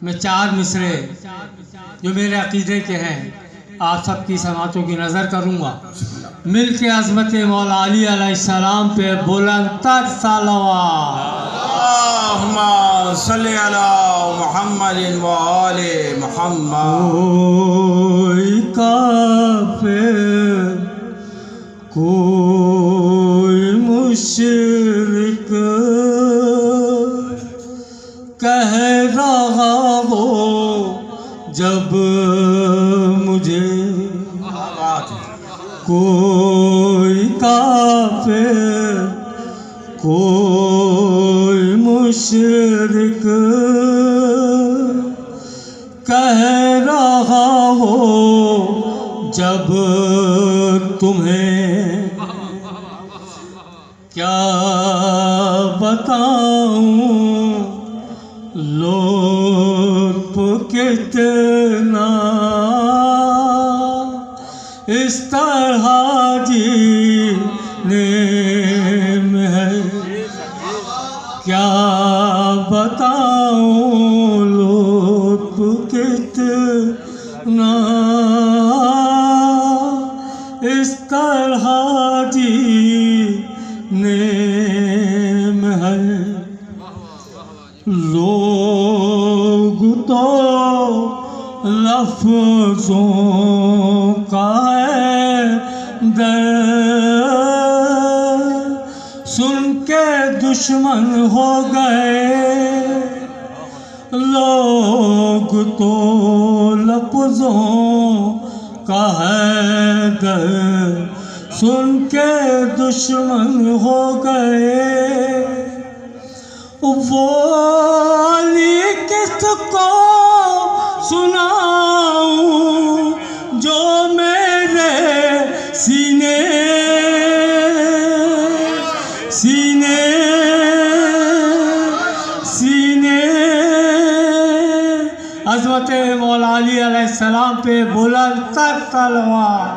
मैं 4 मिसरे जो मेरे अकीदे के हैं आप सबकी समातों की नज़र करूँगा। मिल के अज़मत मौला अली अलैहिस्सलाम पे बुलंद तर सलवात। अल्लाहुम्मा सल्ली अला मुहम्मदिन व आले मुहम्मद। कोई काफिर कोई मुशरिक कह रहा हो जब मुझे, कोई काफिर कोई मुशरिक कह रहा हो जब तुम्हें, क्या बताऊं लुत्फ कितना इस तरह जीने में है। क्या बताऊं लुत्फ कितना इस तरह जीने में है। लोग तो लफ्ज़ों का है दर्द सुन के दुश्मन हो गए। लोग तो लफ्ज़ों का है दर्द सुन के दुश्मन हो गए। वो अली किसको सुनाऊं जो मेरे सीने सीने सीने अज़मत मौला अली अलैहिस्सलाम पे बुलंद तर तलवार।